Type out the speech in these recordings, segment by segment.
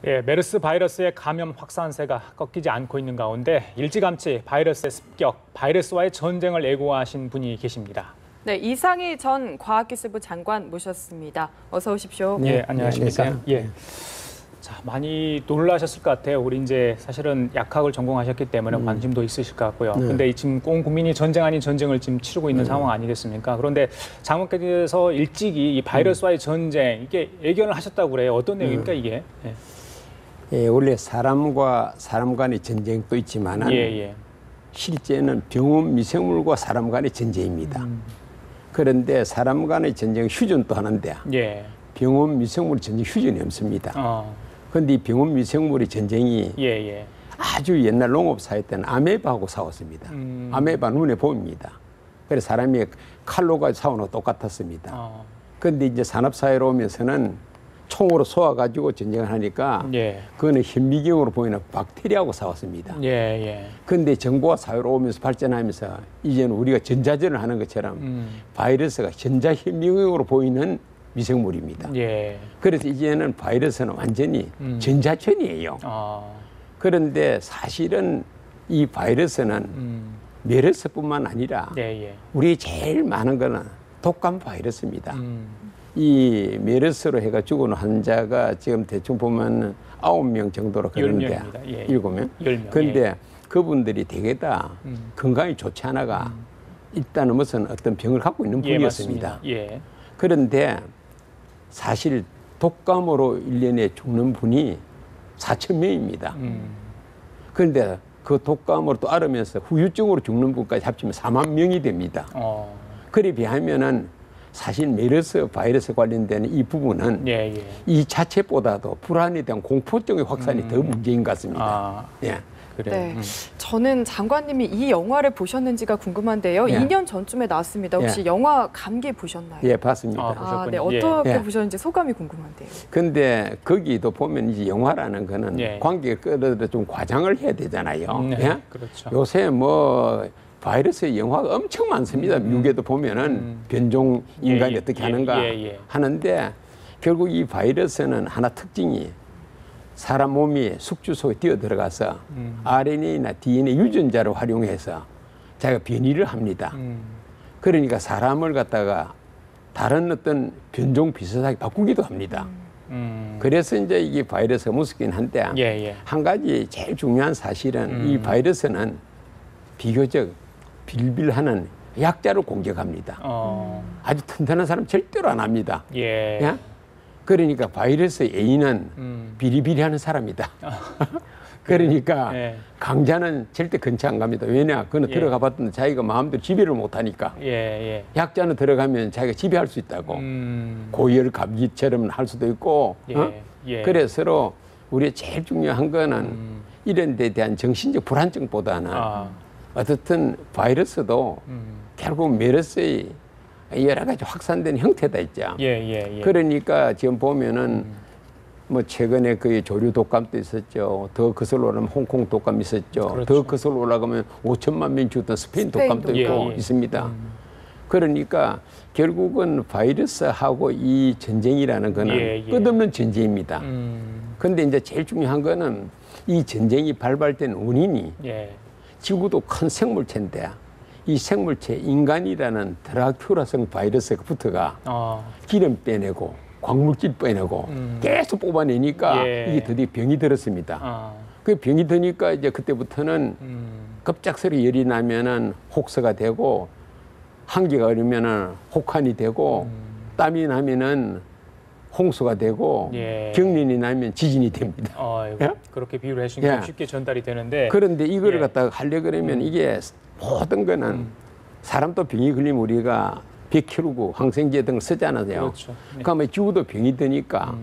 예, 메르스 바이러스의 감염 확산세가 꺾이지 않고 있는 가운데 일찌감치 바이러스의 습격, 바이러스와의 전쟁을 예고하신 분이 계십니다. 네, 이상희 전 과학기술부 장관 모셨습니다. 어서 오십시오. 네, 안녕하십니까? 예. 자, 많이 놀라셨을 것 같아요. 우리 이제 사실은 약학을 전공하셨기 때문에 관심도 있으실 것 같고요. 근데 지금 온 국민이 전쟁 아닌 전쟁을 지금 치르고 있는 상황 아니겠습니까? 그런데 장관께서 일찍이 이 바이러스와의 전쟁 이게 예견을 하셨다고 그래요. 어떤 내용입니까 이게? 예. 예, 원래 사람과 사람 간의 전쟁도 있지만 실제는 병원 미생물과 사람 간의 전쟁입니다. 그런데 사람 간의 전쟁 휴전도 하는데 병원 미생물 전쟁 휴전이 없습니다. 그런데 이 병원 미생물의 전쟁이 아주 옛날 농업사회 때는 아메바하고 싸웠습니다. 아메바 눈에 보입니다. 그래서 사람이 칼로가 싸우는 거 똑같았습니다. 그런데 이제 산업사회로 오면서는 총으로 쏘아가지고 전쟁을 하니까 그거는 현미경으로 보이는 박테리아하고 싸웠습니다. 그런데 정보화 사회로 오면서 발전하면서 이제는 우리가 전자전을 하는 것처럼 바이러스가 전자현미경으로 보이는 미생물입니다. 그래서 이제는 바이러스는 완전히 전자전이에요. 그런데 사실은 이 바이러스는 메르스뿐만 아니라 우리 제일 많은 거는 독감 바이러스입니다. 이 메르스로 해가 죽은 환자가 지금 대충 보면 9명 정도로 그러는데 7명. 그런데 그분들이 대개 다 건강이 좋지 않아가 일단은 무슨 어떤 병을 갖고 있는 분이었습니다. 그런데 사실 독감으로 1년에 죽는 분이 4,000명입니다. 그런데 그 독감으로 또 앓으면서 후유증으로 죽는 분까지 합치면 4만 명이 됩니다. 그에 비하면은 사실 메르스 바이러스 관련된 이 부분은 이 자체보다도 불안에 대한 공포증의 확산이 더 문제인 것 같습니다. 네, 저는 장관님이 이 영화를 보셨는지가 궁금한데요. 2년 전쯤에 나왔습니다. 혹시 영화 감기 보셨나요? 예, 봤습니다. 네, 어떻게 보셨는지 소감이 궁금한데요. 근데 거기도 보면 이제 영화라는 거는 관객을 끌어들여 좀 과장을 해야 되잖아요. 그렇죠. 요새 뭐 바이러스의 영화가 엄청 많습니다. 미국에도 보면은 변종 인간이 어떻게 하는가 하는데 결국 이 바이러스는 하나 특징이 사람 몸이 숙주 속에 뛰어 들어가서 RNA나 DNA 유전자를 활용해서 자기가 변이를 합니다. 그러니까 사람을 갖다가 다른 어떤 변종 비슷하게 바꾸기도 합니다. 그래서 이제 이게 바이러스가 무섭긴 한데 한 가지 제일 중요한 사실은 이 바이러스는 비교적 빌빌하는 약자를 공격합니다. 아주 튼튼한 사람 절대로 안 합니다. 그러니까 바이러스의 A는 비리비리하는 사람이다. 그러니까 강자는 절대 근처 안 갑니다. 왜냐? 그는 들어가 봤더니 자기가 마음대로 지배를 못하니까. 약자는 들어가면 자기가 지배할 수 있다고. 고열 감기처럼 할 수도 있고. 그래서 서로 우리의 제일 중요한 거는 이런 데 대한 정신적 불안증보다는 어떻든 바이러스도 결국 메르스의 여러 가지 확산된 형태다 있죠. 그러니까 지금 보면은 뭐 최근에 그 조류 독감도 있었죠. 더 거슬러 올라가면 홍콩 독감 있었죠. 더 거슬러 올라가면 5천만 명 죽었던 스페인 독감도 있고 있습니다. 그러니까 결국은 바이러스하고 이 전쟁이라는 거는 끝없는 전쟁입니다. 그런데 이제 제일 중요한 거는 이 전쟁이 발발된 원인이 지구도 큰 생물체인데 이 생물체 인간이라는 드라큘라성 바이러스가 붙어가 기름 빼내고 광물질 빼내고 계속 뽑아내니까 이게 드디어 병이 들었습니다. 그 병이 드니까 이제 그때부터는 급작스레 열이 나면은 혹서가 되고 한기가 오르면은 혹한이 되고 땀이 나면은 홍수가 되고 경련이 나면 지진이 됩니다. 그렇게 비유를 해주시니까 쉽게 전달이 되는데 그런데 이거를 갖다가 하려고 그러면 이게 모든 거는 사람도 병이 걸리면 우리가 배 키우고 항생제 등을 쓰잖아요. 그러면 죽어도 병이 드니까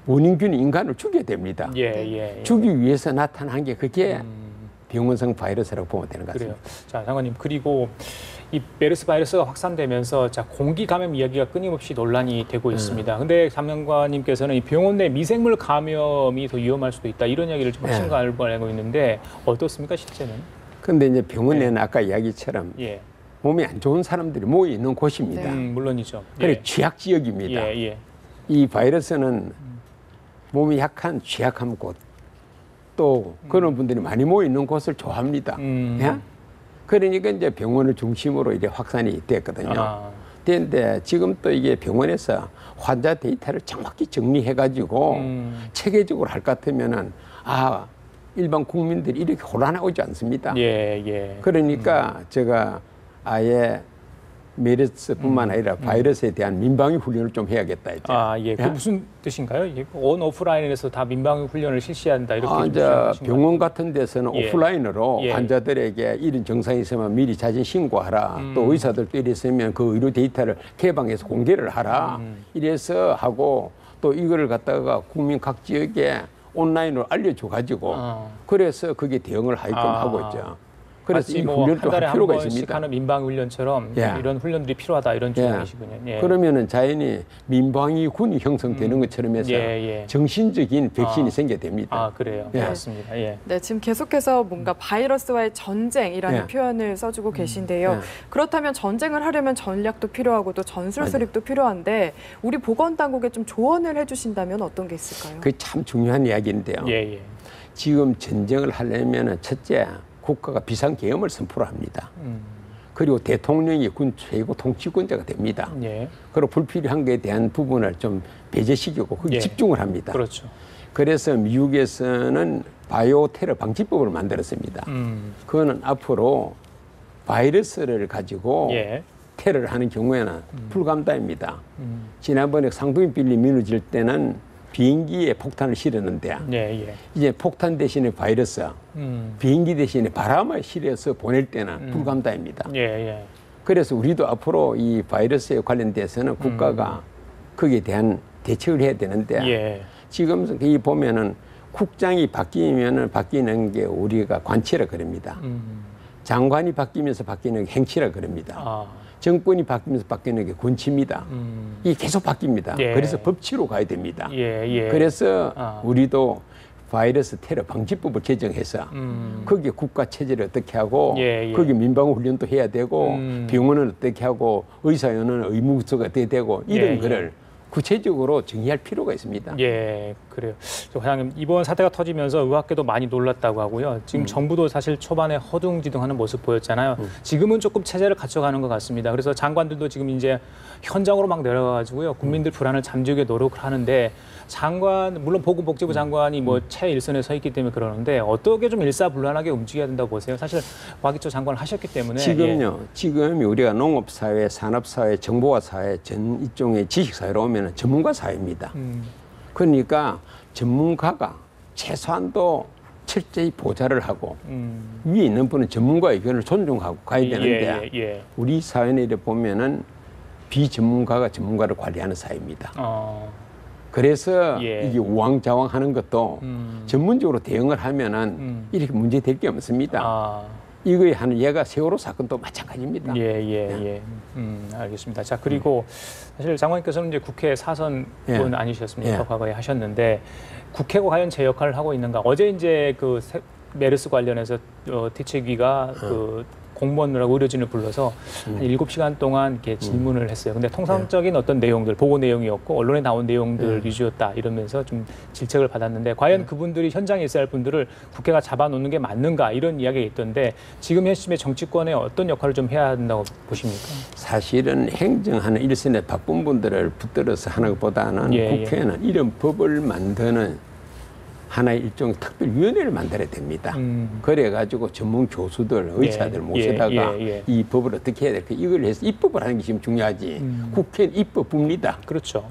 원인균이 인간을 죽여야 됩니다. 죽이기 위해서 나타난 게 그게 병원성 바이러스라고 보면 되는 것 같습니다. 자, 장관님, 그리고 이 메르스 바이러스가 확산되면서 자, 공기 감염 이야기가 끊임없이 논란이 되고 있습니다. 근데 장관님께서는 이 병원 내 미생물 감염이 더 위험할 수도 있다 이런 이야기를 좀 하신 거 알고 있는데 어떻습니까 실제는? 근데 이제 병원에는 아까 이야기처럼 몸이 안 좋은 사람들이 모여 있는 곳입니다. 물론이죠. 그래 취약 지역입니다. 이 바이러스는 몸이 약한 취약한 곳, 또 그런 분들이 많이 모여 있는 곳을 좋아합니다. 예? 그러니까 이제 병원을 중심으로 이제 확산이 됐거든요. 그런데 지금 또 이게 병원에서 환자 데이터를 정확히 정리해가지고 체계적으로 할 것 같으면은 일반 국민들이 이렇게 혼란하지 않습니다. 그러니까 제가 아예 메르스뿐만 아니라 바이러스에 대한 민방위 훈련을 좀 해야겠다 했죠. 그게 무슨 뜻인가요? 이게 온 오프라인에서 다 민방위 훈련을 실시한다 이렇게 이제 병원 같은 데서는 오프라인으로 환자들에게 이런 증상이 있으면 미리 자진 신고하라. 또 의사들도 이랬으면 그 의료 데이터를 개방해서 공개를 하라. 이래서 하고 또 이거를 갖다가 국민 각 지역에 온라인으로 알려줘 가지고 그래서 그게 대응을 하게끔 하고 있죠. 그래서 이 훈련을 좀 할 필요가 있습니다. 하는 민방위 훈련처럼 이런 훈련들이 필요하다 이런 주장이시군요. 그러면은 자연히 민방위 군이 형성되는 것처럼 해서 정신적인 백신이 생겨야 됩니다. 그래요. 그렇습니다. 네, 지금 계속해서 뭔가 바이러스와의 전쟁이라는 표현을 써주고 계신데요. 그렇다면 전쟁을 하려면 전략도 필요하고 또 전술 수립도 필요한데 우리 보건당국에 좀 조언을 해주신다면 어떤 게 있을까요? 그게 참 중요한 이야기인데요. 지금 전쟁을 하려면은 첫째 국가가 비상계엄을 선포를 합니다. 그리고 대통령이 군 최고 통치권자가 됩니다. 그리고 불필요한 것에 대한 부분을 좀 배제시키고 거기 집중을 합니다. 그렇죠. 그래서 미국에서는 바이오 테러 방지법을 만들었습니다. 그거는 앞으로 바이러스를 가지고 테러를 하는 경우에는 불감다입니다. 지난번에 상동이 빌리 무너질 때는 비행기에 폭탄을 실었는데 이제 폭탄 대신에 바이러스, 비행기 대신에 바람을 실어서 보낼 때는 불감다입니다. 그래서 우리도 앞으로 이 바이러스에 관련돼서는 국가가 거기에 대한 대책을 해야 되는데 지금 이 보면은 국장이 바뀌면은 바뀌는 게 우리가 관치라 그럽니다. 장관이 바뀌면서 바뀌는 게 행치라 그럽니다. 정권이 바뀌면서 바뀌는 게 군치입니다. 이게 계속 바뀝니다. 그래서 법치로 가야 됩니다. 그래서 우리도 바이러스 테러 방지법을 제정해서 거기에 국가 체제를 어떻게 하고 거기에 민방위 훈련도 해야 되고 병원은 어떻게 하고 의사연은 의무부서가 어떻게 되고 이런 거를 구체적으로 정의할 필요가 있습니다. 그래요. 과장님, 이번 사태가 터지면서 의학계도 많이 놀랐다고 하고요. 지금 정부도 사실 초반에 허둥지둥하는 모습 보였잖아요. 지금은 조금 체제를 갖춰가는 것 같습니다. 그래서 장관들도 지금 이제 현장으로 막 내려가가지고요. 국민들 불안을 잠재우게 노력을 하는데 장관, 물론 보건복지부 장관이 뭐 최일선에 서 있기 때문에 그러는데 어떻게 좀 일사불란하게 움직여야 된다고 보세요? 사실 과기처 장관을 하셨기 때문에. 지금요. 지금 우리가 농업사회, 산업사회, 정보화사회 전 일종의 지식사회로 오면 전문가 사회입니다. 그러니까 전문가가 최소한도 철저히 보좌를 하고 위에 있는 분은 전문가 의견을 존중하고 가야 되는데 우리 사회에 보면은 비전문가가 전문가를 관리하는 사회입니다. 그래서 이게 우왕좌왕하는 것도 전문적으로 대응을 하면은 이렇게 문제될 게 없습니다. 이거에 하는 얘가 세월호 사건도 마찬가지입니다. 알겠습니다. 자, 그리고 사실 장관님께서는 이제 국회 사선분 아니셨습니까? 과거에 하셨는데 국회가 과연 제 역할을 하고 있는가? 어제 이제 그 메르스 관련해서 대책위가 그 공무원이라고 의료진을 불러서 한 7시간 동안 이렇게 질문을 했어요. 근데 통상적인 어떤 내용들, 보고 내용이었고 언론에 나온 내용들 위주였다 이러면서 좀 질책을 받았는데 과연 그분들이 현장에 있어야 할 분들을 국회가 잡아놓는 게 맞는가 이런 이야기가 있던데 지금 현 시점에 정치권에 어떤 역할을 좀 해야 한다고 보십니까? 사실은 행정하는 일선에 바쁜 분들을 붙들어서 하는 것보다는 국회는 이런 법을 만드는 하나의 일종의 특별위원회를 만들어야 됩니다. 그래가지고 전문 교수들, 의사들 모시다가 이 법을 어떻게 해야 될까 이걸 해서 입법을 하는 게 지금 중요하지. 국회는 입법부입니다. 그렇죠.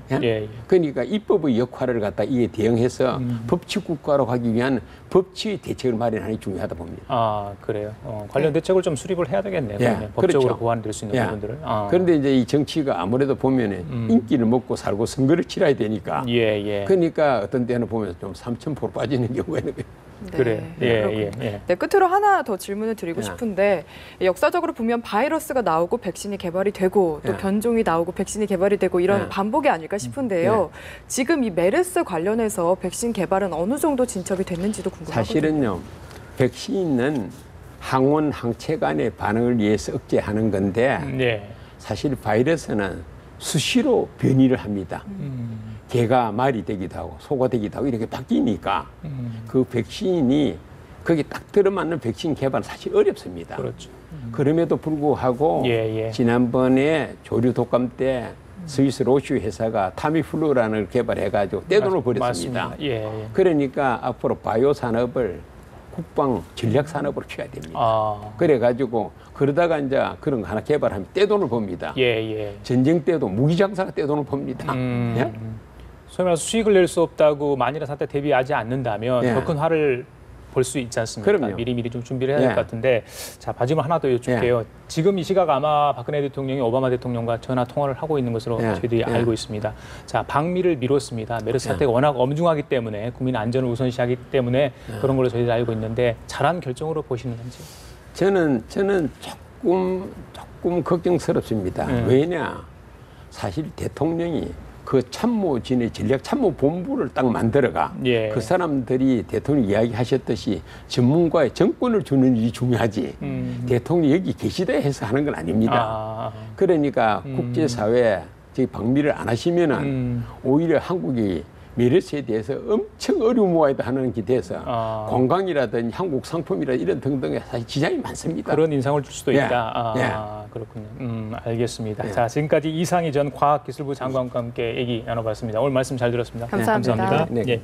그러니까 입법의 역할을 갖다 이에 대응해서 법치국가로 가기 위한 법치 대책을 마련하는 게 중요하다 봅니다. 그래요. 관련 대책을 좀 수립을 해야 되겠네요. 법적으로 그렇죠. 보완될 수 있는 부분들을. 그런데 이제 이 정치가 아무래도 보면은 인기를 먹고 살고 선거를 치러야 되니까. 그러니까 어떤 때는 보면 좀 3000% 빠지는 경우가 있는 거예요. 네, 끝으로 하나 더 질문을 드리고 싶은데 역사적으로 보면 바이러스가 나오고 백신이 개발이 되고 또 변종이 나오고 백신이 개발이 되고 이런 반복이 아닐까 싶은데요. 지금 이 메르스 관련해서 백신 개발은 어느 정도 진척이 됐는지도 궁금하거든요. 사실은요. 백신은 항원, 항체 간의 반응을 위해서 억제하는 건데 사실 바이러스는 수시로 변이를 합니다. 개가 말이 되기도 하고 소가 되기도 하고 이렇게 바뀌니까 그 백신이 거기 딱 들어맞는 백신 개발은 사실 어렵습니다. 그렇죠. 그럼에도 불구하고 지난번에 조류 독감 때 스위스 로슈 회사가 타미플루라는 걸 개발해가지고 떼돈을 벌였습니다. 그러니까 앞으로 바이오 산업을 국방 전략 산업으로 키워야 됩니다. 그래가지고 그러다가 이제 그런 거 하나 개발하면 떼돈을 법니다. 전쟁 때도 무기 장사가 떼돈을 법니다. 예? 소위 말해서 수익을 낼 수 없다고 만일의 사태 대비하지 않는다면 더 큰 화를 볼 수 있지 않습니까? 그럼요. 미리미리 좀 준비를 해야 될 것 같은데 자 마지막 하나 더 여쭐게요. 지금 이 시각 아마 박근혜 대통령이 오바마 대통령과 전화 통화를 하고 있는 것으로 저희들이 알고 있습니다. 자 방미를 미뤘습니다. 메르스 사태가 워낙 엄중하기 때문에 국민 안전을 우선시하기 때문에 그런 걸로 저희들이 알고 있는데 잘한 결정으로 보시는 건지? 저는 조금 걱정스럽습니다. 왜냐? 사실 대통령이 그 참모진의 전략참모본부를 딱 만들어가 그 사람들이 대통령이 이야기하셨듯이 전문가의 정권을 주는 일이 중요하지 대통령이 여기 계시다 해서 하는 건 아닙니다. 그러니까 국제사회 방미를 안 하시면은 오히려 한국이 메르스에 대해서 엄청 어려움을 하는 기대에서 관광이라든지 한국 상품이라든지 이런 등등에 사실 지장이 많습니다. 그런 인상을 줄 수도 있다. 그렇군요. 알겠습니다. 자, 지금까지 이상희 전 과학기술부 장관과 함께 얘기 나눠봤습니다. 오늘 말씀 잘 들었습니다. 감사합니다. 감사합니다.